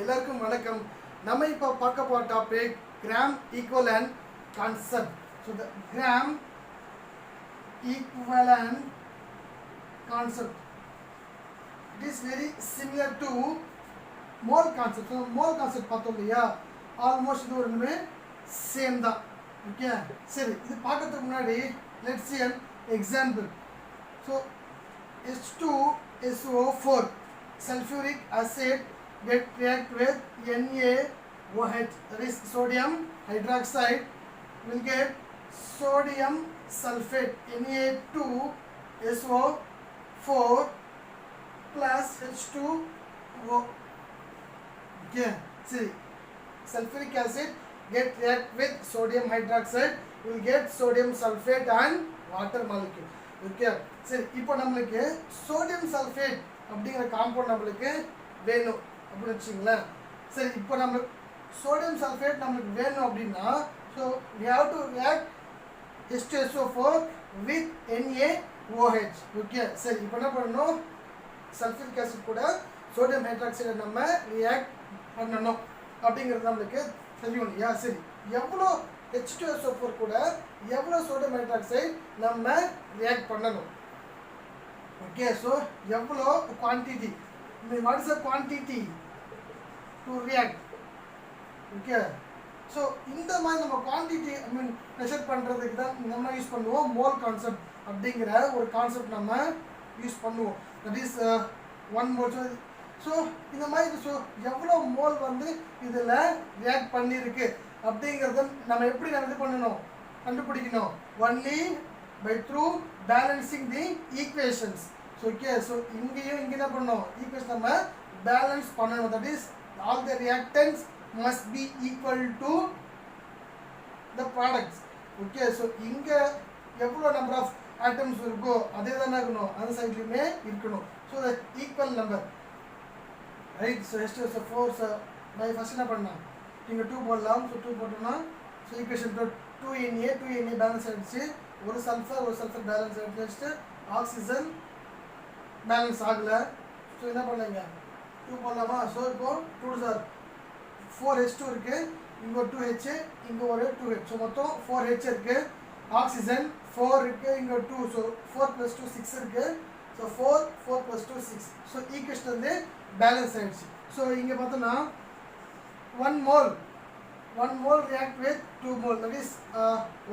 எல்லாருக்கும் வணக்கம். நம்ம இப்போ பார்க்க போகிற topic gram equivalent concept. So the gram equivalent concept it is very similar to mole concept. So mole concept பார்த்தோம் இல்லையா, ஆல்மோஸ்ட் இது ரெண்டுமே சேம் தான். ஓகே, சரி, இது பார்க்கறதுக்கு முன்னாடி let's see an example. So H2SO4 sulfuric acid get react with NaOH, that is sodium hydroxide, will get sodium sulfate Na2SO4 plus H2O. Okay, see, sulfuric acid get react with sodium hydroxide, will get sodium sulfate and water molecule. Okay, சரி, இப்போ நம்மளுக்கு sodium sulphate அப்படிங்கிற compound நம்மளுக்கு வேணும் அப்படின்னு வச்சுங்களேன். சரி, இப்போ நம்மளுக்கு சோடியம் சல்ஃபேட் நம்மளுக்கு வேணும் அப்படின்னா so we have to react H2SO4 with NaOH. Okay, சரி, இப்போ என்ன பண்ணணும், சல்ஃபரிக் ஆசிட் கூட சோடியம் ஹைட்ராக்சைடை நம்ம ரியாக்ட் பண்ணணும் அப்படிங்கிறது நம்மளுக்கு தெரியும் இல்லையா. சரி, எவ்வளோ H2SO4 கூட எவ்வளோ சோடியம் ஹைட்ராக்சைடு நம்ம ரியாக்ட் பண்ணணும். ஓகே, ஸோ எவ்வளோ quantity, what is the quantity to react. Okay, so இந்த மாதிரி நம்ம குவான்டிட்டி மெஷர் பண்ணுறதுக்கு தான் நம்ம யூஸ் பண்ணுவோம் மோல் கான்செப்ட் அப்படிங்கிற ஒரு கான்செப்ட் நம்ம யூஸ் பண்ணுவோம். That is 1 mole. ஸோ இந்த மாதிரி ஸோ எவ்வளோ மோல் வந்து இதில் ரியாக்ட் பண்ணியிருக்கு அப்படிங்கிறத நம்ம எப்படி நம்ம இது பண்ணணும், கண்டுபிடிக்கணும், only by through balancing the equations. So okay, so இங்கே என்ன பண்ணணும், ஈக்குவேஷன் நம்ம பேலன்ஸ் பண்ணணும். That is all the reactants must be equal to the products. Okay, so இங்கே எவ்வளோ நம்பர் ஆஃப் ஆட்டம்ஸ் இருக்கோ அதே தானே இருக்கணும், அந்த சைட்லையுமே இருக்கணும். So the equal number, right. So H2SO4 by first என்ன பண்ணலாம், இங்கே 2 போடலாம். ஸோ 2 போட்டோம்னா ஸோ ஈக்குவேஷன் 2Na பேலன்ஸ் ஆகிடுச்சு. ஒரு சல்ஃபர் பேலன்ஸ் ஆகிடுச்சு. ஆக்சிஜன் பேலன்ஸ் ஆகலை. ஸோ என்ன பண்ணீங்க, 2 போடலாமா. ஸோ இப்போது 2 சார் 4H2 இருக்குது, இங்கே ஒரு 2H, இங்கே ஒரு 2H. ஸோ மொத்தம் 4H இருக்குது. ஆக்சிஜன் 4 இருக்குது, இங்கே 2. ஸோ 4 + 2 6 இருக்குது. ஸோ 4 + 2 6. ஸோ ஈக்குவேஷன் வந்து பேலன்ஸ் ஆகிடுச்சு. ஸோ இங்கே பார்த்தோன்னா 1 mole react with 2 mole. That is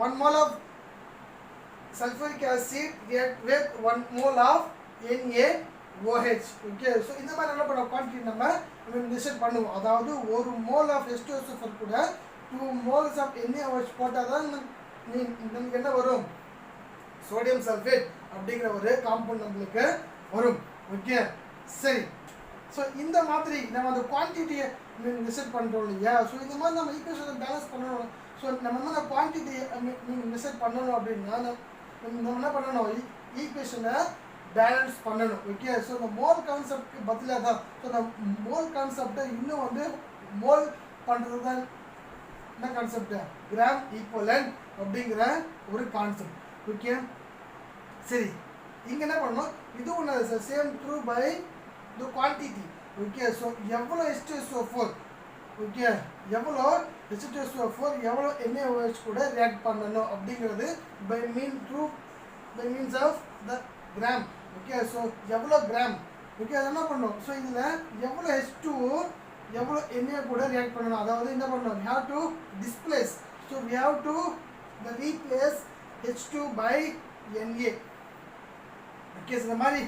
1 mole of sulfuric acid react with 1 mole of NaOH. Okay, so இந்த மாதிரி என்ன பண்ண குவான்டிட்டி நம்ம மெஷர் பண்ணுவோம். அதாவது 1 mole of H2SO4 கூட 2 moles of NaOH போட்டால் தான் நமக்கு என்ன வரும், சோடியம் சல்ஃபேட் அப்படிங்கிற ஒரு காம்பவுண்ட் நம்மளுக்கு வரும். ஓகே, சரி, ஸோ இந்த மாதிரி நம்ம அந்த குவான்டிட்டியை மெஷர் பண்ணுறோம் இல்லையா. ஸோ இந்த மாதிரி நம்ம ஈக்குவேஷனை பேலன்ஸ் பண்ணணும். ஸோ நம்ம வந்து குவான்டிட்டியை மெஷர் பண்ணணும் அப்படின்னா நம்ம என்ன பண்ணணும், ஈக்குவேஷனை பேலன்ஸ் பண்ணணும். ஓகே, ஸோ இந்த மோல் கான்செப்டுக்கு பதிலாக தான். ஸோ இந்த மோல் கான்செப்டை இன்னும் வந்து மோல் பண்ணுறது தான் என்ன கான்செப்டு, கிராம் ஈக்குவலன்ட் அப்படிங்கிற ஒரு கான்செப்ட். ஓகே, சரி, இங்கே என்ன பண்ணணும், இது ஒன்று same through by the quantity. Okay, so எவ்வளோ H2SO4, ஓகே, எவ்வளோ H2SO4 எவ்வளோ NaOH கூட ரியாக்ட் பண்ணணும் அப்படிங்கிறது by means of the gram. Okay, so எவ்வளோ கிராம். ஓகே, அது என்ன பண்ணணும், ஸோ இதில் எவ்வளோ H2 எவ்வளோ Na கூட ரியாக்ட் பண்ணணும். அதாவது என்ன பண்ணணும், we have to displace. So we have to replace H2 by Na. Okay, so இந்த மாதிரி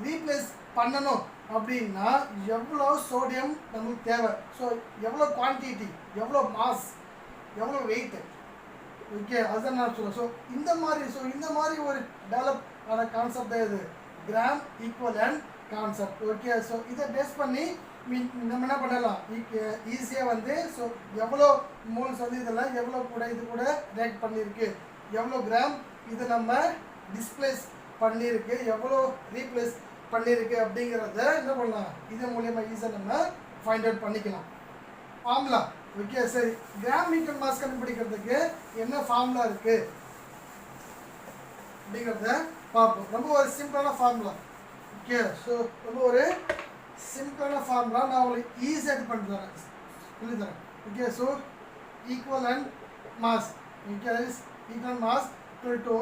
ரீப்ளேஸ் பண்ணணும் அப்படின்னா எவ்வளோ சோடியம் நமக்கு தேவை, ஸோ எவ்வளோ குவான்டிட்டி, எவ்வளோ மாஸ், எவ்வளோ வெயிட்டு. ஓகே, அதுதான் நான் சொல்லுவேன். ஸோ இந்த மாதிரி ஒரு டெவலப் ஆன கான்செப்ட் தான் இது gram equivalent concept. Okay, so இதை பேஸ் பண்ணி நம்ம என்ன பண்ணலாம், ஈஸியாக வந்து ஸோ எவ்வளோ மோல்ஸ் வந்து இதெல்லாம் எவ்வளோ கூட இது கூட ரியாக்ட் பண்ணியிருக்கு, எவ்வளோ கிராம் இது நம்ம டிஸ்பிளேஸ் பண்ணியிருக்கு, எவ்வளோ ரீப்ளேஸ் பண்ணியிருக்கு அப்படிங்கிறத என்ன பண்ணலாம், இது மூலயமா ஈஸியாக நம்ம ஃபைண்ட் அவுட் பண்ணிக்கலாம். ஃபார்முலா. ஓகே, சரி, கிராம் ஈக்குவல் மாஸ் கண்டுபிடிக்கிறதுக்கு என்ன ஃபார்முலா இருக்குது அப்படிங்கிறத பார்ப்போம். ரொம்ப ஒரு சிம்பிளான ஃபார்முலா. ஓகே, ஸோ ரொம்ப ஒரு சிம்பிளான ஃபார்முலா நான் உங்களுக்கு ஈஸியாக இது பண்ணி தரேன், சொல்லி தரேன். Okay, so equivalent mass, okay, equivalent mass to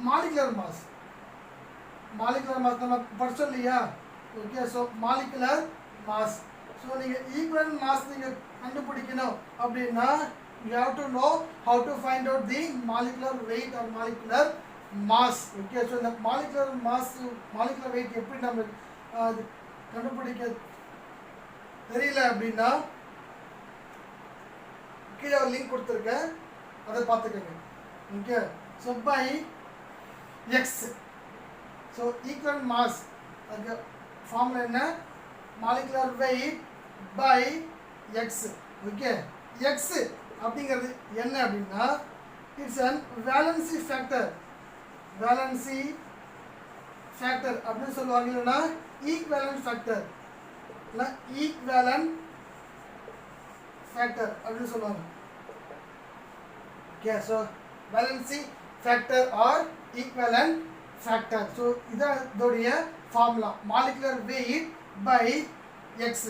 molecular mass. Molecular mass நம்ம படிச்சோம் இல்லையா? Okay, so molecular mass. So நீங்கள் ஈக்குவலன்ட் மாஸ் நீங்கள் கண்டுபிடிக்கணும் அப்படின்னா you have to know how to find out the molecular weight or molecular mass. Okay, so the molecular mass, molecular weight எப்படி நம்ம கண்டுபிடிக்க தெரியல அப்படின்னா கீழே ஒரு லிங்க் கொடுத்துருக்கேன், அதை பார்த்துக்கோங்க. Okay, so by x, so equivalent mass அதுக்கு ஃபார்முலா என்ன? Molecular weight by x. Okay, x அப்படிங்கிறது என்ன அப்படின்னா it's an valency factor. Valency factor அப்படின்னு சொல்லுவாங்க, இல்லைன்னா ஈக்வேலன்ட் ஃபேக்டர், இல்லை ஈக்வேலன்ட் ஃபேக்டர் அப்படின்னு சொல்லுவாங்க. Okay, so valency factor or equivalent factor. So இதான் இதோடைய formula, molecular weight by x.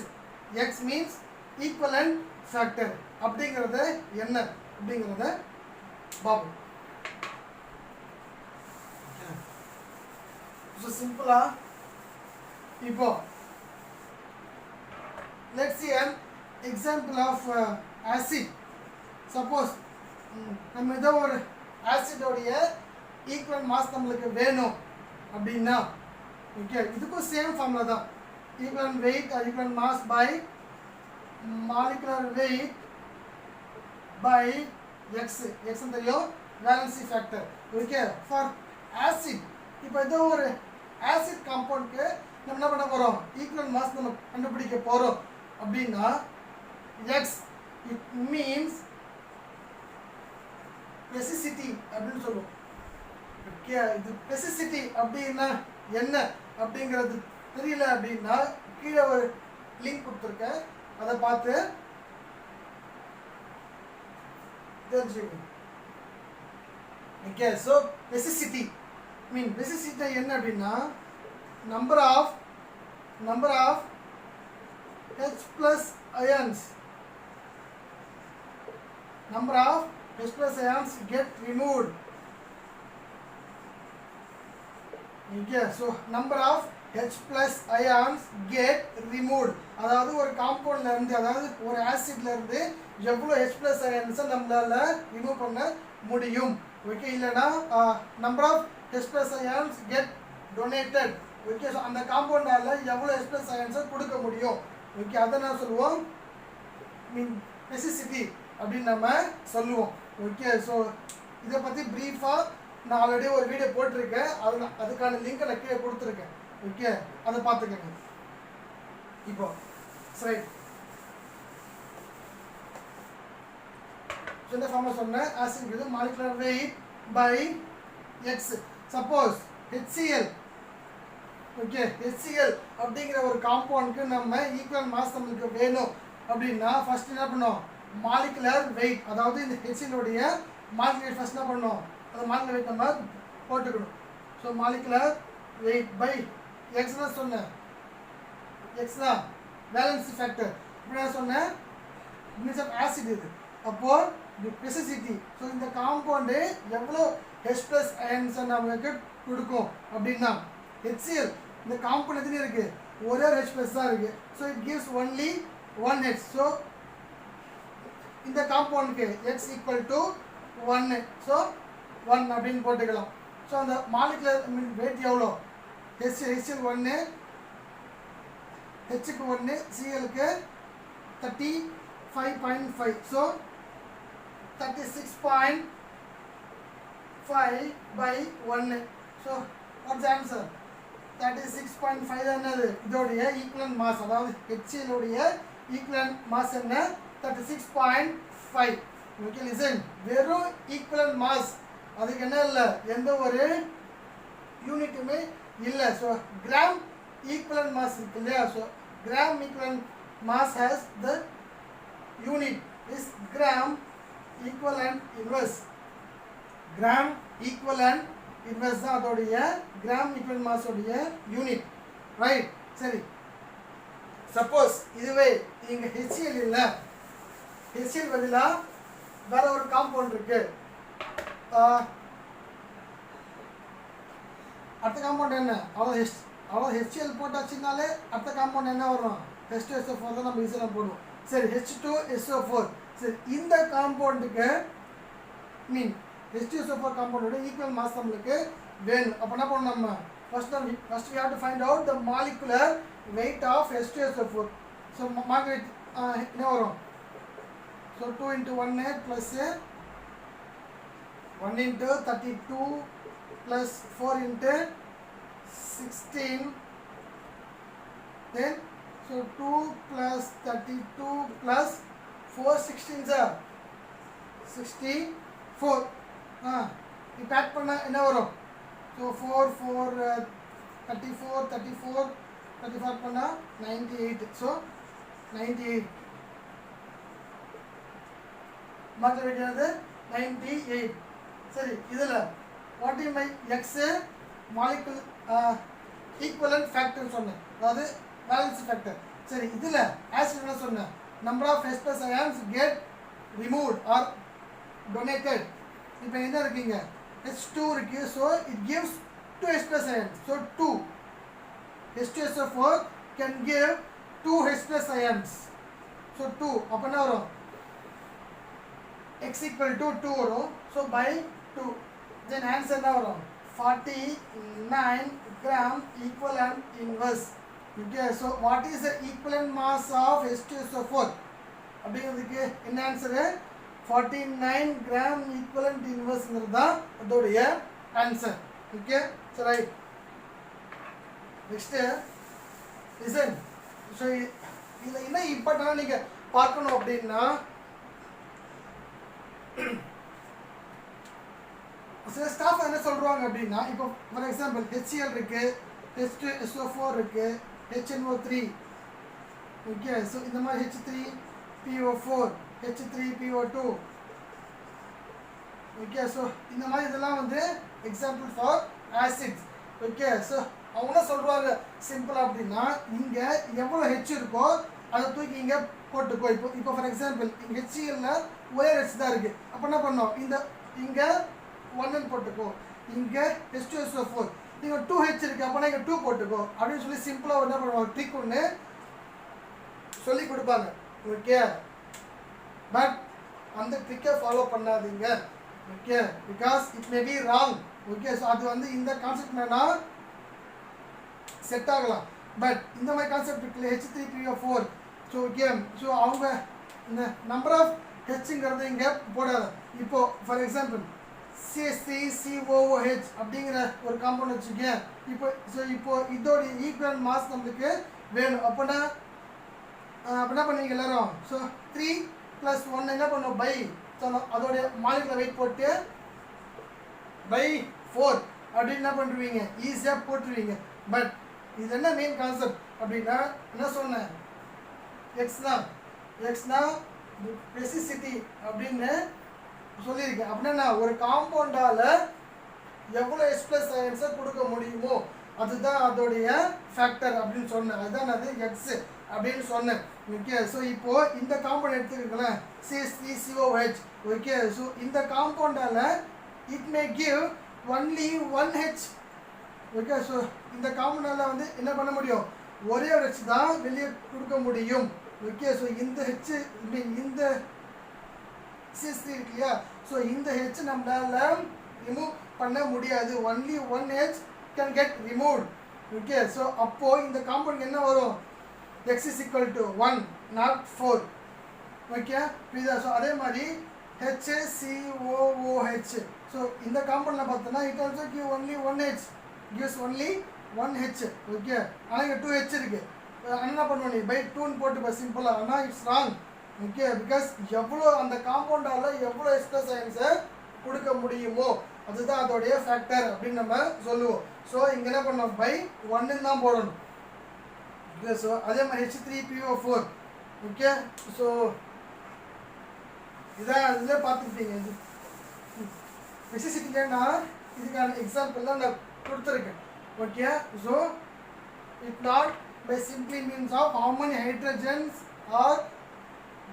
X means equivalent factor. அப்படிங்கிறது என்ன அப்படிங்கிறத பார்ப்போம். ஸோ சிம்பிளா இப்போ let's see an example of acid. suppose நம்ம ஏதோ ஒரு ஆசிடோடைய ஈக்குவல் மாஸ் நம்மளுக்கு வேணும் அப்படின்னா, ஓகே, இதுக்கும் சேம் ஃபார்முலா தான், equal weight or equal mass by molecular weight by x. X தெரியும், valency factor. Okay, for acid இப்போ ஏதோ ஒரு ஆசிட் காம்பவுண்டுக்கு நம்ம என்ன பண்ண போகிறோம்? ஈக்குவல் மாஸ் நம்ம கண்டுபிடிக்க போகிறோம் அப்படின்னா எக்ஸ் இட் மீன்ஸ் ஸ்பெசிசிட்டி அப்படின்னு சொல்லுவோம். ஓகே, இது ஸ்பெசிசிட்டி அப்படின்னா என்ன அப்படிங்கிறது தெரியல அப்படின்னா கீழே ஒரு லிங்க் கொடுத்துருக்கேன், அதை பார்த்து தெரிஞ்சுக்கணும். ஓகே, ஸோ ஸ்பெசிசிட்டி மீன் ஸ்பெசிசிட்டி என்ன அப்படின்னா number of H plus ions, number of H plus ions get removed. Okay, so number of H plus ions get removed. அதாவது ஒரு காம்பவுண்ட்ல இருந்து, அதாவது ஒரு ஆசிட்ல இருந்து எவ்வளவு H plus ions நம்மளால ரிமூவ் பண்ண முடியும். ஓகே, இல்லனா number of H plus ions get donated. Okay, so அந்த காம்பவுண்டால எவ்வளோ H plus ions கொடுக்க முடியும். ஓகே, அதை நான் சொல்லுவோம் மீன் ஸ்பெசிசிட்டி அப்படின்னு நம்ம சொல்லுவோம். ஓகே, ஸோ இதை பற்றி ப்ரீஃபாக நான் ஆல்ரெடி ஒரு வீடியோ போட்டிருக்கேன், அதுக்கான லிங்கை நான் கீழே கொடுத்துருக்கேன். ஓகே, அதை பார்த்துக்கங்க. இப்போ சரி, இந்த ஃபார்முலா சொன்னேன், acid molecular weight by x. Suppose HCl, okay, HCl அப்படிங்கிற ஒரு காம்பவுண்டுக்கு நம்ம ஈக்குவல் மாஸ் நம்மளுக்கு வேணும் அப்படின்னா ஃபர்ஸ்ட் என்ன பண்ணோம்? மாலிகுலர் வெயிட், அதாவது இந்த HCl உடைய மாலிகுலர் வெயிட் ஃபர்ஸ்ட் என்ன பண்ணோம்? அந்த மாலிகுலர் வெயிட் நம்ம போட்டுக்கணும். So molecular weight by x தான் சொன்னேன், எக்ஸ் தான் வேலன்சி ஃபேக்டர். இப்படி நான் சொன்னேன் மீன்ஸ் ஆஃப் ஆசிட் இது. அப்போது ஸ்பெசிசிட்டி, ஸோ இந்த காம்பவுண்டு எவ்வளோ H plus ions நமக்கு கொடுக்கும் அப்படின்னா HCl இந்த காம்பவுண்ட் எத்தனை இருக்கு? ஒரே H plus தான் இருக்கு. So it gives only 1H. So இந்த காம்பவுண்டுக்கு X ஈக்குவல் டு 1. ஸோ 1 அப்படின்னு போட்டுக்கலாம். ஸோ அந்த மாலிகுலர் வெயிட் எவ்வளோ? HCl 1, Hக்கு 1, Clக்கு 35.5. So 36.5 by 1. So what's answer? 36.5 தான் என்னது இதோடைய ஈக்குவலன்ட் மாஸ், அதாவது HCl உடைய ஈக்குவலன்ட் மாஸ் என்ன? 36.5. ஓகே, லிசன், வெறும் ஈக்குவலன்ட் மாஸ், அதுக்கு என்ன இல்லை, எந்த ஒரு யூனிட்டுமே இல்லை. ஸோ கிராம் ஈக்குவலன்ட் மாஸ் இருக்கு இல்லையா? So gram equivalent mass has the unit is gram equivalent inverse. Gram equivalent inverse தான் அதோடைய கிராம் ஈக்குவலன்ட் மாஸ் உடைய யூனிட், ரைட்? சரி, சப்போஸ் இதுவே இங்கே HCl இல்லை, HCl பதிலாக வேற ஒரு காம்பவுண்ட் இருக்கு. அடுத்த காம்பவுண்ட் என்ன? அவ்வளோ HCl போட்டாச்சுனாலே அடுத்த காம்பவுண்ட் என்ன வரும்? H2SO4 தான் நம்ம ஈஸியாக போடுவோம். சரி, H2SO4. சரி, இந்த காம்பவுண்டுக்கு மீன் H2SO4 காம்பவுண்டோட ஈக்குவல் மாஸ் நம்மளுக்கு வேணும். அப்போ என்ன பண்ணணும் நம்ம? First we have to find out the molecular weight of H2SO4. So molecular என்ன வரும்? So 2 into 1 plus 1 into 32 plus 4 into 16. Then so 2 plus 32 plus 4 16s are 64. இப்போ ஆட் பண்ணா என்ன வரும்? So 4 34 34 34 பண்ணா 98. So 98 மார்க் வைக்கிறது 98. சரி, இதில் what is my x molecule equivalent factor சொன்னேன், அதாவது வேலன்ஸ் ஃபேக்டர். சரி, இதில் ஆசிட் என்ன சொன்னேன்? Number of H+ ions get removed or donated. இப்போ என்ன இருக்கீங்க? H2 இருக்கு. So it gives 2 H+ ions. So 2 H2SO4 can give 2 H+ ions. So 2 அப்போ என்ன வரும்? x equal to 2 வரும். ஸோ by 2 then answer என்ன வரும்? 49 gram equivalent inverse. Okay, so what is the equivalent mass of H2SO4? அப்படிங்கிறதுக்கு என்ன answer? 49 gram equivalent inverse தான் அதோடைய answer. Okay, so right. Next listen. So இதில் என்ன இம்பார்ட்டண்டாக நீங்கள் பார்க்கணும் அப்படின்னா, சில ஸ்டாஃப் என்ன சொல்கிறாங்க அப்படின்னா, இப்போ ஃபார் எக்ஸாம்பிள் HCl இருக்குது, H2SO4 இருக்குது, HNO3. ஓகே, ஸோ இந்த மாதிரி H3PO4, H3PO2. ஓகே, ஸோ இந்த மாதிரி இதெல்லாம் வந்து example for acids. Okay, so அவங்க என்ன சொல்கிறாங்க சிம்பிளாக அப்படின்னா, இங்கே எவ்வளோ H இருக்கோ அதை தூக்கி இங்கே போட்டுக்கோ. இப்போ ஃபார் எக்ஸாம்பிள் இங்கே HClல ஒரே H தான் இருக்குது. அப்போ என்ன பண்ணோம்? இங்கே 1 போட்டுக்கோ, இங்கே H2SO4 இங்கே 2H இருக்குது, அப்போனா இங்கே 2 போட்டுக்கோ அப்படின்னு சொல்லி சிம்பிளாக என்ன பண்ணுவாங்க? ட்ரிக் ஒன்று சொல்லி கொடுப்பாங்க. ஓகே, பட் அந்த ட்ரிக்கை ஃபாலோ பண்ணாதீங்க. Okay, because it may be wrong. Okay, so அது வந்து இந்த கான்செப்ட் வேணால் செட் ஆகலாம், பட் இந்த மாதிரி கான்செப்ட் இருக்குல்ல H3PO4. ஸோ ஓகே, ஸோ அவங்க இந்த நம்பர் ஆஃப் ஹெச்ங்கிறத இங்கே போடாது. இப்போது ஃபார் எக்ஸாம்பிள் CH3COOH அப்படிங்கிற ஒரு காம்பவுண்ட் வச்சுக்கேன். இப்போ இதோட ஈக்குவல் மாஸ் நம்மளுக்கு வேணும். அப்போனா என்ன பண்ணுவீங்க எல்லாரும்? ஸோ 3 + 1 என்ன பண்ணுவோம்? பை. ஸோ அதோடைய மாலிகுலர் வெயிட் போட்டு by 4 அப்படின்னு என்ன பண்ணுவீங்க? ஈஸியாக போட்டுருவீங்க. பட் இது என்ன மெயின் கான்செப்ட் அப்படின்னா, என்ன சொன்னேன்? எக்ஸ்னா ஸ்பெசிசிட்டி அப்படின்னு சொல்லியிருக்கேன். அப்படின்னா ஒரு காம்பவுண்டால் எவ்வளோ H+ அயன்ஸை கொடுக்க முடியுமோ அதுதான் அதோடைய ஃபேக்டர் அப்படின்னு சொன்னேன். அதுதான் அது எக்ஸ் அப்படின்னு சொன்னேன். ஓகே, ஸோ இப்போது இந்த காம்பவுண்ட் எடுத்துக்கிங்களேன், CH3COOH. ஓகே, ஸோ இந்த காம்பவுண்டால் it may give only 1H. Okay, so இந்த காம்பவுண்டால் வந்து என்ன பண்ண முடியும்? ஒரே ஒரு H தான் வெளியே கொடுக்க முடியும். ஓகே, ஸோ இந்த H இந்த CH3 இருக்கு இல்லையா, ஸோ இந்த H நம்மளால் ரிமூவ் பண்ண முடியாது. Only 1H can get removed. Okay, so அப்போது இந்த காம்பவுண்ட் என்ன வரும்? X is equal to 1 not 4. Okay, புரியுதா? ஸோ அதே மாதிரி HCOOH. ஸோ இந்த காம்பவுண்டில் பார்த்தோன்னா it also give only 1H, gives only 1H. Okay, ஆனால் இங்கே 2H இருக்குது. என்ன பண்ணுவோம்? நீ பை 2ன்னு போட்டு சிம்பிளாக. ஆனால் இட்ஸ் ராங். ஓகே, பிகாஸ் எவ்வளோ அந்த காம்பவுண்டால் எவ்வளோ H+ அயன்ஸை கொடுக்க முடியுமோ அதுதான் அதோடைய ஃபேக்டர் அப்படின்னு நம்ம சொல்லுவோம். ஸோ இங்கே என்ன பண்ணோம்? பை 1ன்னு தான் போடணும். ஓகே, ஸோ அதே மாதிரி H3PO4. ஓகே, ஸோ இதான் இதில் பார்த்துக்கிட்டீங்க. இது ஸ்பெசிசிட்டினா இதுக்கான எக்ஸாம்பிள் தான் நான் கொடுத்துருக்கேன். Okay, so it not by simply means of how many hydrogens are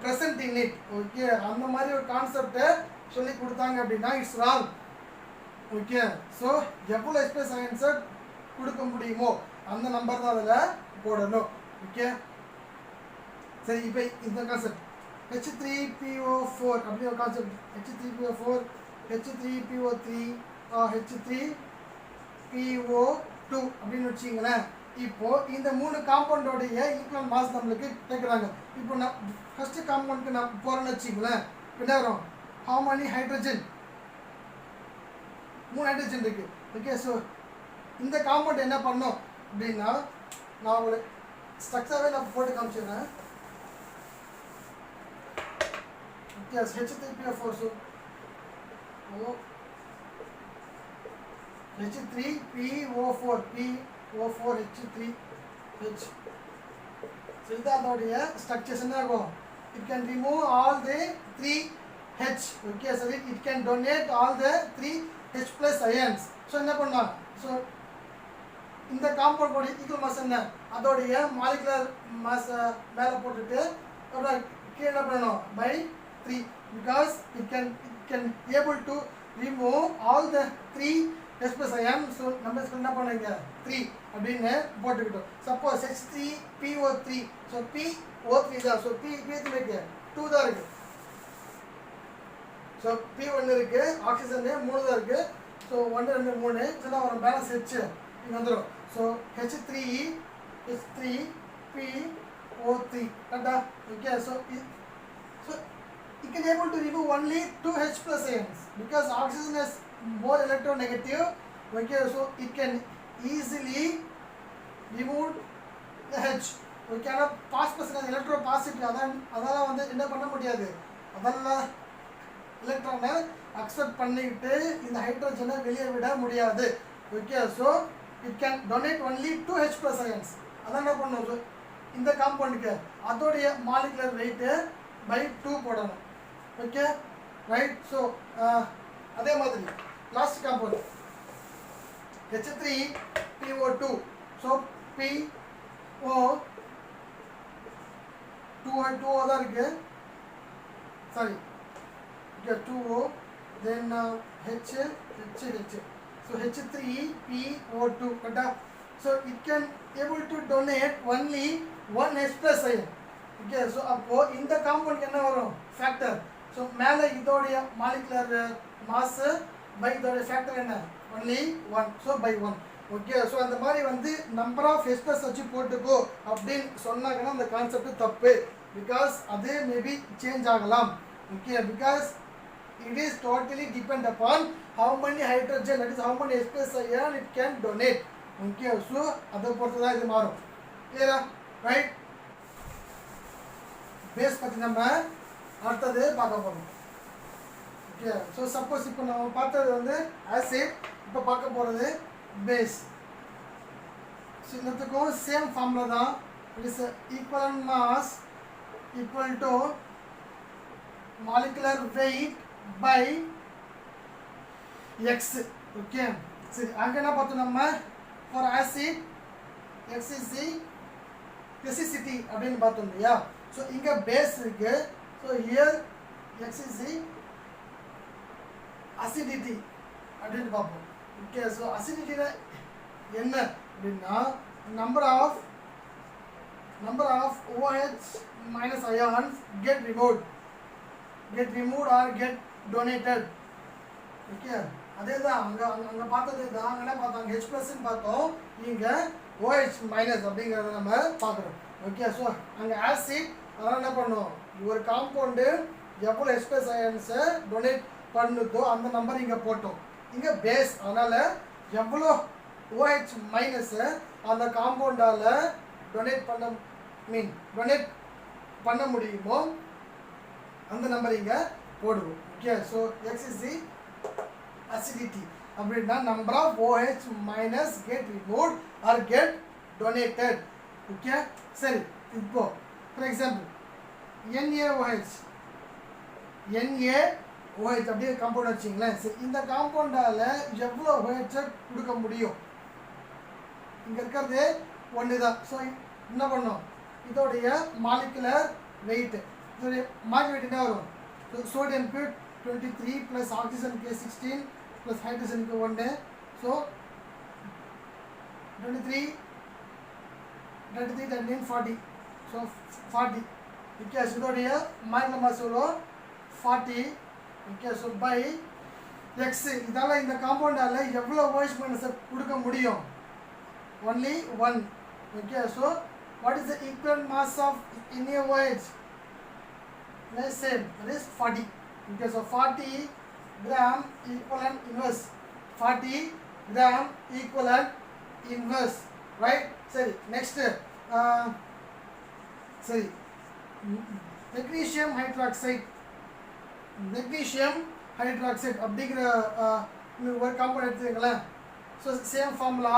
present in it. Okay, அந்த மாதிரி ஒரு கான்செப்ட் சொல்லி கொடுத்தாங்க அப்படின்னா இட்ஸ் ராங். ஓகே, ஸோ எவ்வளோ எஸ்பெஸ் அயன்ஸை கொடுக்க முடியுமோ அந்த நம்பர் தான் அதில் போடணும். ஓகே, சரி. இப்போ இந்த கான்செப்ட் H3PO4 அப்படி ஒரு கான்செப்ட், H3PO4 H3PO3 H3PO2 அப்படின்னு வச்சிங்களேன். இப்போ இந்த 3 காம்பவுண்டோடைய ஈக்குவல் மாஸ் நம்மளுக்கு கேட்குறாங்க. இப்போ நான் ஃபர்ஸ்ட் காம்பவுண்டுக்கு நான் போகிறேன்னு வச்சிங்களேன். என்ன வரும்? how many hydrogen? 3 ஹைட்ரஜன் இருக்கு. ஓகே, ஸோ இந்த காம்பவுண்ட் என்ன பண்ணோம் அப்படின்னா நான் ஒரு ஸ்ட்ரக்சராகவே நான் போட்டு காமிச்சிடுறேன். Okay, H3PO4 so H3PO4 PO4 H3H. So இது அதோடைய ஸ்ட்ரக்சர்ஸ் என்ன ஆகும்? It can remove all the 3H. Okay, so it can donate all the 3H plus ions. So என்ன பண்ணலாம்? ஸோ இந்த காம்பவுண்டோட ஈக்குவல் மாஸ் என்ன? அதோடைய மாலிகுலர் மாஸ் மேலே போட்டுட்டு அதோட கீழே என்ன பண்ணணும்? by 3 because it can able to remove all the 3H plus ions. So நம்ம என்ன பண்ணுங்க 3 அப்படின்னு போட்டுக்கிட்டோம். சப்போஸ் H3PO3 ஸோ PO3 தான். ஸோ P3 இருக்கு 2 தான் இருக்கு. ஸோ P1 இருக்கு, ஆக்சிஜன் 3 தான் இருக்கு. ஸோ 1 2 3 இதெல்லாம் ஒரு பேலன்ஸ் H இங்கே வந்துடும். ஸோ H3PO3 கரெக்டா? Okay, so it can able to remove only 2H plus ions because oxygen is more electronegative. Okay, so it can easily remove the H. Okay, ஆனால் pass percent electro positive அதால வந்து என்ன பண்ண முடியாது. அதெல்லாம் எலக்ட்ரானை accept பண்ணிட்டு இந்த ஹைட்ரஜனை வெளியே விட முடியாது. Okay, so it can donate only 2H plus ions. அதான் என்ன பண்ணணும்? ஸோ இந்த காம்பவுண்டுக்கு அதோடைய மாலிகுலர் வெயிட்டு by 2 போடணும். Okay, right. ஸோ அதே மாதிரி last compound H3PO2 so PO2 தான் இருக்கு. Sorry, okay, 2O then H. So H3PO2 kata. So it can able to donate only 1H plus ion. Okay, so appo இந்த compound என்ன வரும்? Factor. So மேலே இதோடைய molecular mass by இதோடைய factor என்ன? only 1. So by 1. Okay, so அந்த மாதிரி வந்து நம்பர் ஆஃப் H plus வச்சு போட்டுக்கோ அப்படின்னு சொன்னாங்கன்னா அந்த கான்செப்ட் தப்பு. பிகாஸ் அது மேபி சேஞ்ச் ஆகலாம். Okay, because it is totally depend upon how many hydrogen, that is how many H plus ion it can donate. Okay, so அதை பொறுத்து தான் இது மாறும். கிளியரா? ரைட். பேஸ் பற்றி நம்ம அடுத்தது பார்க்க போகிறோம். ஓகே, ஸோ சப்போஸ் இப்போ நம்ம பார்த்தது வந்து ஆசிட், இப்போ பார்க்க போகிறது பேஸ். ஸோ இன்னத்துக்கும் சேம் ஃபார்மில் தான். It is equivalent mass equal to molecular wait by X. Okay, சரி. அங்கே என்ன பார்த்தோம் நம்ம? For acid X is the acidity அப்படின்னு பார்த்தோம் இல்லையா? ஸோ இங்கே பேஸ் இருக்கு. So here X is the acidity அப்படின்னு பார்ப்போம். ஓகே, ஸோ அசிடிட்டினா என்ன அப்படின்னா number of OH minus ions get removed or get donated. Okay, அதே தான் அங்கே பார்த்தது தான். அங்கே என்ன பார்த்தோம்? H ப்ளஸ்ன்னு பார்த்தோம். இங்கே OH மைனஸ் அப்படிங்கிறத நம்ம பார்க்குறோம். ஓகே, ஸோ அங்கே ஆசிட் அதெல்லாம் என்ன பண்ணோம்? ஒரு காம்பவுண்டு எவ்வளோ H plus அயன்ஸை டொனேட் பண்ணுதோ அந்த நம்பர் இங்கே போட்டோம். இங்கே பேஸ், அதனால் எவ்வளோ OH மைனஸை அந்த காம்பவுண்டால் டொனேட் பண்ண முடியுமோ அந்த நம்பர் இங்கே போடுவோம். Okay, so X is the acidity அப்படின்னா number of OH minus get removed or get donated. Okay, சரி. இப்போ ஃபார் எக்ஸாம்பிள் NaOH அப்படியே காம்பவுண்ட் வச்சிங்களேன். சரி, இந்த காம்பவுண்டால் எவ்வளோ OH கொடுக்க முடியும்? இங்கே இருக்கிறது ஒன்று தான். ஸோ என்ன பண்ணும் இதோடைய மாலிகுலர் வெயிட் இதோடைய மாலிகுலர் வெயிட் என்ன வரும் சோடியம்க்கு 23 ப்ளஸ் ஆக்சிஜனுக்கு 16 ப்ளஸ் ஹைட்ரஜனுக்கு 1 ஸோ 23 39 40 ஸோ 40 ஓகே ஸோ இதோடைய மாலிகுலர் மாஸ் எவ்வளோ 40 ஓகே ஸோ பை எக்ஸ் இதால் இந்த காம்பவுண்டால் எவ்வளோ OH மைனஸை கொடுக்க முடியும் only 1 okay so what is the equivalent mass of NaOH let's say that is 40 okay so 40 gram equivalent inverse 40 gram equivalent inverse right sorry next sorry magnesium hydroxide அப்படிங்கிற ஒரு compound எடுத்துக்கங்களேன் so same formula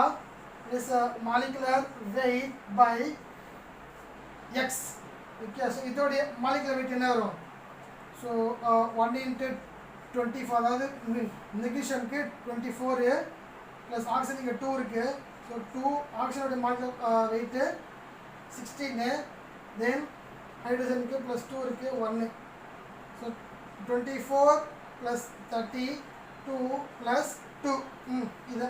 is a molecular weight by x okay so இதோட molecular weight என்ன வரும் so 1 into 24 அதாவது magnesiumக்கு 24 plus oxygenக்கு 2 இருக்கு so 2 oxygenோட molecular weight 16 then hydrogenக்கு plus 2 இருக்கு 1 so 24 plus 32 plus 2 இத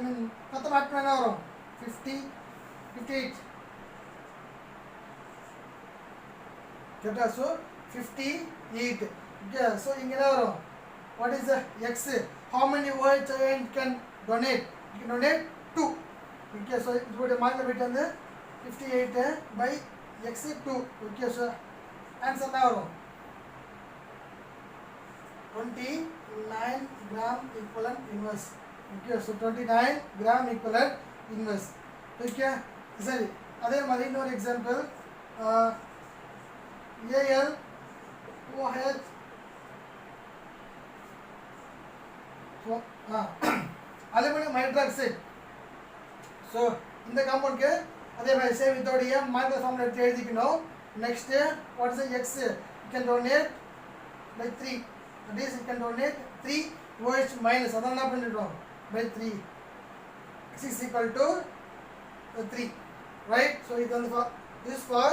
மொத்தம் ஆட் பண்ணா என்ன வரும் 50 58 okay so 58 okay so inga enna varum what is the x how many OH ion can donate you can donate 2 okay so it would molecular weight and 58 by x 2 okay so answer enna varum 29 gram equivalent inverse okay so 29 gram equivalent inverse okay சரி அதே மாதிரி இன்னொரு example AlOH aluminium hydroxide so இந்த காம்பவுண்டுக்கு அதே மாதிரி same இதோடைய molecular formula எடுத்து எழுதிக்கணும் next what is x you can donate by 3 that is you can donate 3 OH minus அதான் என்ன பண்ணிடுறோம் by 3 x is equal to 3 right so இது வந்து this for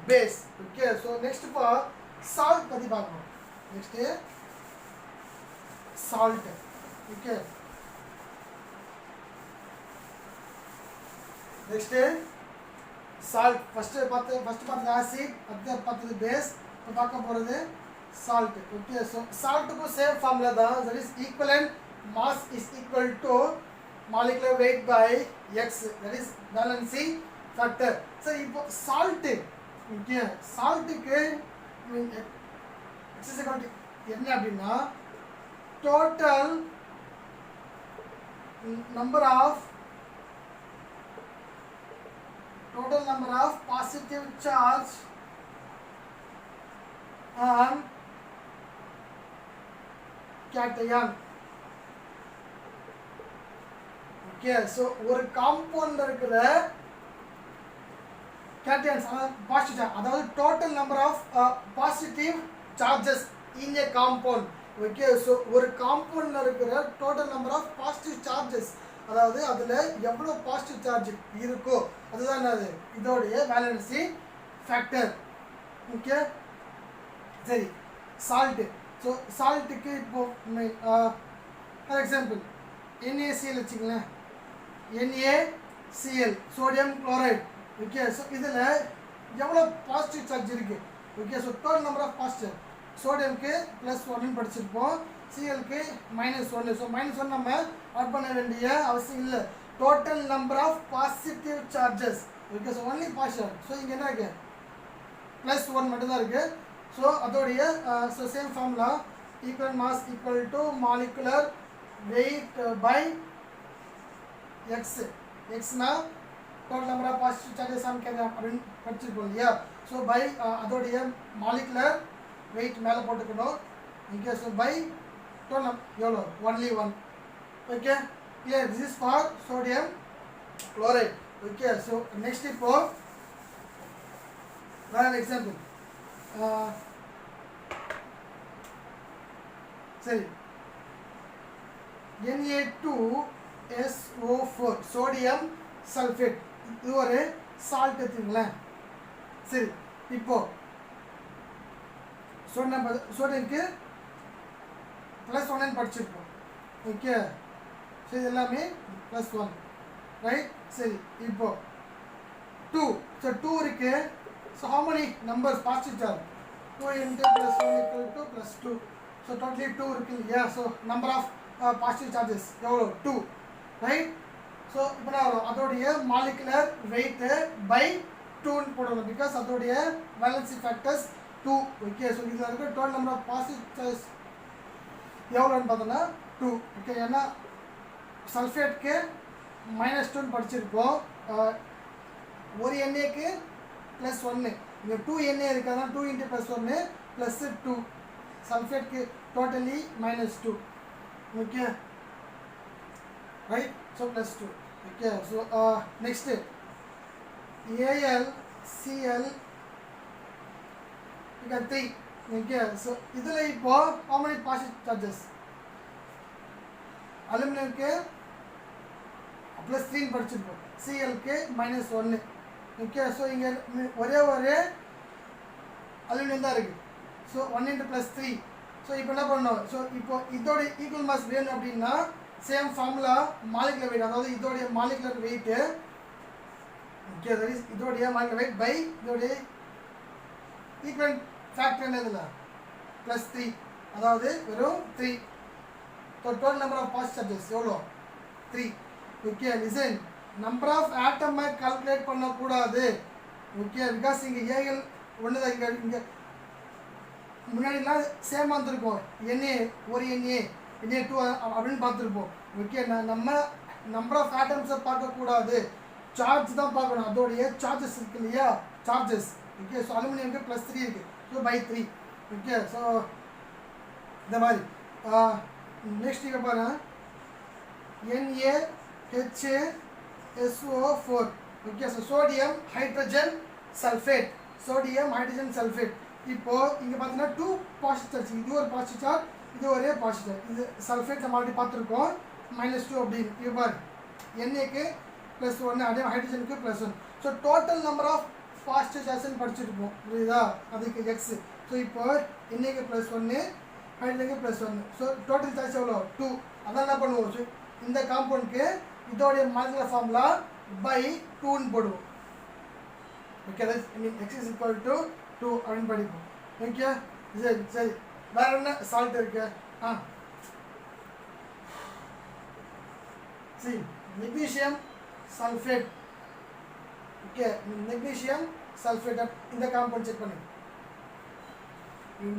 base okay so next for salt பத்தி பார்க்கணும் next salt okay next salt first பார்த்து acid அடுத்து பார்த்தது base இப்போ பார்க்க போறது salt okay so salt க்கு சேம் ஃபார்முலா தான் that is equivalent mass is equal to molecular weight by x that is balancing factor so இப்போ salt okay salt க்கு x is equal to என்ன அப்படினா total number of positive charge on cation okay so ஒரு காம்பவுண்ட்ல இருக்கிற cations positive charge அதாவது total number of positive charges in a compound okay so ஒரு காம்பவுண்ட்ல இருக்கிற total number of positive charges அதாவது அதுல எவ்வளவு பாசிட்டிவ் சார்ஜ் இருக்கோ அதுதான் அது இதோடைய வேலன்சி ஃபேக்டர் ஓகே சரி salt so salt க்கு இப்போ for example NaCl வெச்சுங்களேன் NaCl sodium chloride okay so இதுல எவ்வளவு பாசிட்டிவ் சார்ஜ் இருக்கு okay so total number of positive sodium க்கு +1 ன்னு படிச்சிருப்போம் Cl க்கு -1 so -1 நம்ம ஆட் பண்ண வேண்டிய அவசியம் இல்ல total number of positive charges okay so only positive so இங்க என்ன இருக்கு +1 மட்டும் தான் இருக்கு so அதோடைய so same formula equivalent mass equal to molecular weight by x x na total number of positive charges on can படிச்சிருப்போம் இல்லையா so by அதோடைய molecular weight மேல போட்டுக்கணும் okay so by total எவ்வளவு only 1 okay here this is for sodium chloride okay so next for another example சரி Na2SO4 sodium sulfate இது ஒரு salt எடுத்துங்களேன் சரி இப்போ சோடியம்க்கு +1 படிச்சிருப்போம். ஓகே, ஸோ இது எல்லாமே +1 ரைட். சரி இப்போ 2, ஸோ 2 இருக்கு. So how many numbers positive charge? 2 into +1 equal to +2. So totally 2 இருக்கு இல்லையா? So number of positive charges எவ்வளோ? 2 ரைட். ஸோ இப்போ நான் வரும் அதோடைய மாலிகுலர் வெயிட்டு பை 2ன்னு போடணும், பிகாஸ் அதோடைய வேலன்சி ஃபேக்டர்ஸ் 2. ஓகே, ஸோ இதில் இருக்க total number of positive charges எவ்வளோன்னு பார்த்தோன்னா 2. ஓகே, ஏன்னா சல்ஃபேட்க்கு -2 படிச்சிருப்போம். ஒரு எண்ணெய்க்கு +1, இங்கே 2 எண்ணெய் இருக்காதுன்னா 2 × +1 +2. சல்ஃபேட்க்கு totally -2. Okay right. So +2. Okay, so next AlCl 3. Okay, so இதில் இப்போ how many positive charges? அலுமினியம்க்கு +3 படிச்சிருப்போம், Clக்கு -1. ஓகே, ஸோ இங்கே ஒரே ஒரு அலுமினியம் தான் இருக்குது. ஸோ 1 × +3. ஸோ இப்போ என்ன பண்ணணும்? ஸோ இப்போ இதோட ஈக்குவல் மாஸ் வேணும் அப்படின்னா சேம் ஃபார்முலா மாலிகுலர் வெயிட், அதாவது இதோடைய molecular weight. Okay, that is இதோடைய மாலிகுலர் வெயிட் பை இதோடைய ஈக்குவல் ஃபேக்டர் என்னதுல +3, அதாவது வெறும் 3. So total number of positive charges எவ்வளோ? 3. ஓகே, லிசன், நம்பர் ஆஃப் ஆட்டமை கால்குலேட் பண்ணக்கூடாது. ஓகே, பிகாஸ் இங்கே ஏஎல் ஒன்று தான். இங்கே முன்னாடிலாம் சேமாக இருந்திருக்கும், என்ஏ ஒரு என்ஏ 2 அப்படின்னு பார்த்துருப்போம். ஓகே, நம்ம நம்பர் ஆஃப் ஆட்டம்ஸை பார்க்கக்கூடாது, சார்ஜ் தான் பார்க்கணும். அதோடைய சார்ஜஸ் இருக்கு இல்லையா, சார்ஜஸ். ஓகே, ஸோ அலுமினியம்க்கு +3 இருக்குது, ஸோ பை 3. ஓகே, ஸோ இந்த மாதிரி நெக்ஸ்ட் இங்கே பாருங்கள், NaHSO4. Okay, so sodium hydrogen sulphate, sodium hydrogen sulphate. இப்போது இங்கே பார்த்தீங்கன்னா 2 பாசிட்டிவ் சார்ஜ், இது ஒரு பாசிட்டிவ் சார்ஜ், இது ஒரே பாசிட்டிவ். இது சல்ஃபேட் நம்ம ஆல்ரெடி பார்த்துருக்கோம், -2 அப்படின்னு. இது பாரு, Naக்கு +1, அதே ஹைட்ரஜனுக்கு +1. So total number of positive சார்ஜ்னு படிச்சிருப்போம், புரியுதா? அதுக்கு X. ஸோ இப்போ Naக்கு +1, ஹைட்ரஜனுக்கு +1. ஸோ டோட்டல் சார்ஜ் எவ்வளோ? 2. அதான் என்ன பண்ணுவோம்? ஸோ இந்த காம்பவுண்டுக்கு இதோடைய மாலிகுலர் ஃபார்முலா பை 2ன்னு போடுவோம். Okay, that mean X is equal to 2 அப்படின்னு படிப்போம். ஓகே, சரி சரி. வேற என்ன சால்ட் இருக்கு? see magnesium sulfate. Okay, magnesium sulfate இந்த காம்பவுண்ட் செக் பண்ணி.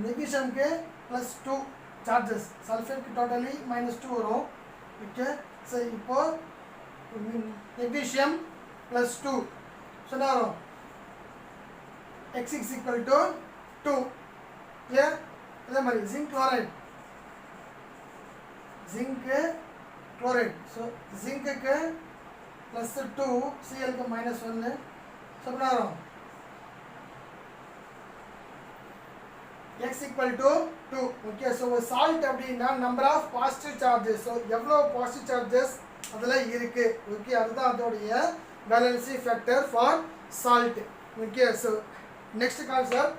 magnesiumக்கு +2 சார்ஜஸ், சல்ஃபேட்க்கு டோட்டலி -2 வரும். ஓகே, சரி இப்போ magnesium +2 சொன்னா வரும் X is equal to 2. clear? அதே மாதிரி zinc chloride, zinc chloride. So ஜிங்க்குக்கு +2, Clக்கு -1. ஸோ என்ன வரும்? X equal to 2. Okay, so salt அப்படின்னா number of positive charges. So எவ்வளோ பாசிட்டிவ் சார்ஜஸ் அதில் இருக்குது. ஓகே, அதுதான் அதோடைய valency factor for salt. Okay, so next concept.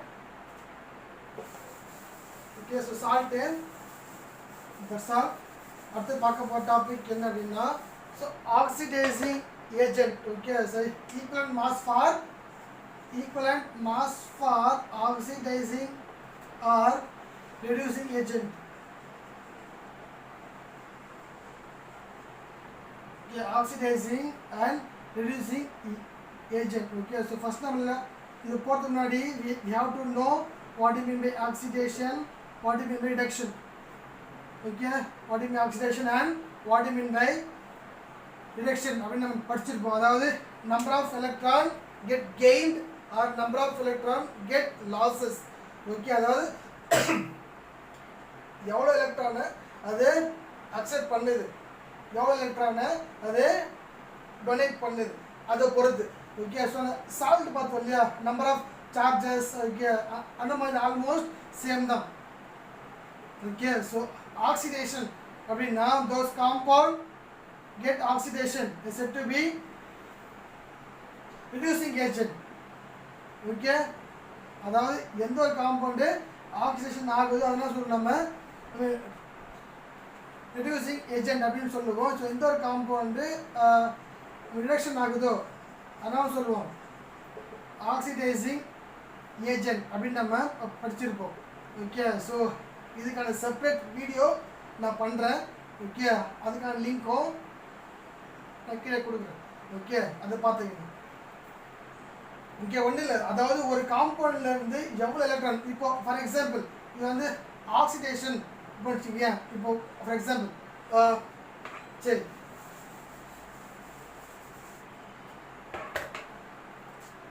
Okay, so salt that's all. அடுத்து பார்க்க போகிற டாபிக் என்ன அப்படின்னா, so oxidising agent. Okay, so equivalent mass for oxidising or reducing agent. Okay, oxidizing and reducing agent. Okay, so first namla idu porthu munadi we have to know what do you mean by oxidation, what do you mean by reduction. Okay, what do you mean oxidation and what do you mean by reduction apdi nam padichirpom. Adhaadu number of electron get gained or number of electron get losses. Okay, adhaadu எவ்வளோ எலக்ட்ரானை அது accept பண்ணுது, எவ்வளோ எலக்ட்ரானை அது donate பண்ணுது, அதை பொறுத்து. ஓகே, ஸோ சால்ட் பார்த்தோம் இல்லையா, நம்பர் ஆஃப் சார்ஜஸ். ஓகே, அந்த மாதிரி ஆல்மோஸ்ட் சேம் தான். ஓகே, ஸோ ஆக்சிடேஷன் அப்படின்னா those compound get oxidation is said to be reducing agent. Okay அதாவது எந்த ஒரு காம்பவுண்டு ஆக்சிடேஷன் ஆகுது அதெல்லாம் சொல்லுவோம் நம்ம ரெடியூசிங் ஏஜென்ட் அப்படின்னு சொல்லுவோம். ஸோ எந்த ஒரு காம்பவுண்டு ரிடக்ஷன் ஆகுதோ அதனால சொல்லுவோம் ஆக்சிடைசிங் ஏஜென்ட் அப்படின்னு நம்ம படிச்சிருப்போம். ஓகே ஸோ இதுக்கான செப்பரேட் வீடியோ நான் பண்ணுறேன். ஓகே அதுக்கான லிங்க்கும் நான் கீழே கொடுக்குறேன். ஓகே அதை பார்த்துக்கணும். ஓகே ஒன்றும் இல்லை, அதாவது ஒரு காம்பவுண்டில் இருந்து எவ்வளோ எலக்ட்ரான் இப்போ ஃபார் எக்ஸாம்பிள் இது வந்து ஆக்சிடேஷன் இப்போ வச்சுக்கோங்க. இப்போ ஃபார் எக்ஸாம்பிள் சரி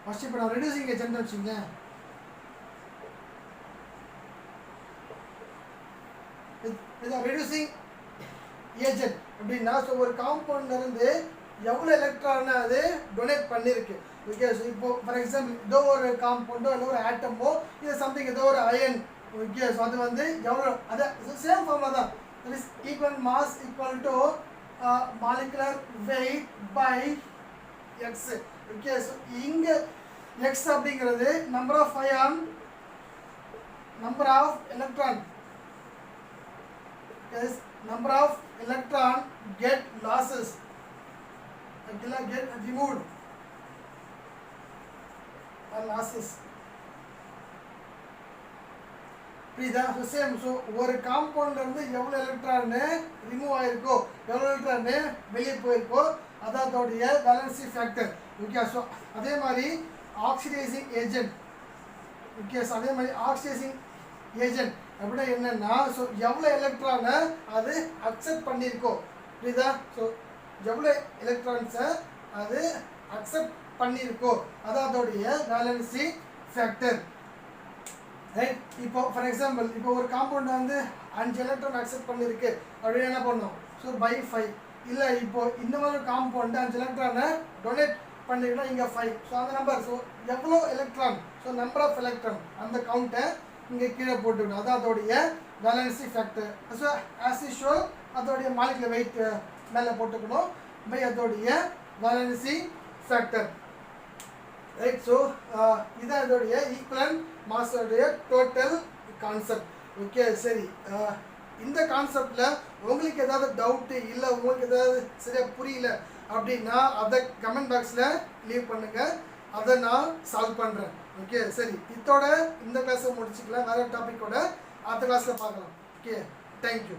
ஃபஸ்ட் இப்போ நான் ரெடியூசிங் ஏஜென்ட் வச்சுக்கோங்க. இதான் ரெடியூசிங் ஏஜென்ட் அப்படின்னா ஸோ ஒரு காம்பவுண்ட்லேருந்து எவ்வளோ எலக்ட்ரானை அது டொனேட் பண்ணியிருக்கு. ஓகே ஸோ இப்போ ஃபார் எக்ஸாம்பிள் ஏதோ ஒரு காம்பவுண்டோ இல்லை ஒரு ஆட்டமோ இது சம்திங் ஏதோ ஒரு அயன். ஓகே ஸோ அது வந்து எவ்வளோ அது சேம் ஃபார்முலா தான். That is equal mass equal to molecular weight by x. Okay so இங்கே எக்ஸ் அப்படிங்கிறது number of ion, number of electron, number of electron get losses, get removed or losses. புரியுதா? So same. So ஒரு காம்பவுண்ட்ல இருந்து எவ்வளோ electron remove ஆயிருக்கோ எவ்வளோ electron வெளியே போயிருக்கோ அதோடைய வேலன்சி ஃபேக்டர். ஓகே ஸோ அதே மாதிரி ஆக்சிடைசிங் ஏஜென்ட். ஓகே ஸோ அதே மாதிரி ஆக்சிடைசிங் ஏஜென்ட் அப்படின்னா என்னன்னா ஸோ எவ்வளோ எலக்ட்ரானை அது அக்செப்ட் பண்ணியிருக்கோ. புரியுதா? ஸோ எவ்வளோ எலக்ட்ரான்ஸை அது அக்செப்ட் பண்ணியிருக்கோ அதோடைய வேலன்சி ஃபேக்டர். ரைட்? இப்போ ஃபார் எக்ஸாம்பிள் இப்போ ஒரு காம்பவுண்ட் வந்து 5 எலக்ட்ரான் அக்செப்ட் பண்ணியிருக்கு அப்படின்னு என்ன பண்ணோம்? So by 5. இல்லை இப்போ இந்த மாதிரி காம்பவுண்டு 5 எலக்ட்ரானை டொனேட் பண்ணிருக்கோம் இங்கே 5. ஸோ அந்த நம்பர் ஸோ எவ்வளோ electron so number of electron அந்த கவுண்ட்டை இங்கே கீழே போட்டுக்கணும். அது அதோடைய valency factor. So as usual அதோடைய மாலிகுலர் வெயிட் மேலே போட்டுக்கணும் பை அதோடைய வேலன்சி ஃபேக்டர். ரைட்? ஸோ இதுதான் இதோடைய ஈக்குவலன்ட் மாஸோடைய டோட்டல் கான்செப்ட். ஓகே சரி, இந்த கான்செப்டில் உங்களுக்கு ஏதாவது டவுட்டு இல்லை உங்களுக்கு ஏதாவது சரியாக புரியல அப்படின்னா அதை கமெண்ட் பாக்ஸில் லீவ் பண்ணுங்கள், அதை நான் சால்வ் பண்ணுறேன். ஓகே சரி, இதோட இந்த கிளாஸை முடிச்சுக்கலாம். வேறு டாப்பிக்கோட அடுத்த கிளாஸில் பார்க்கலாம். Okay thank you.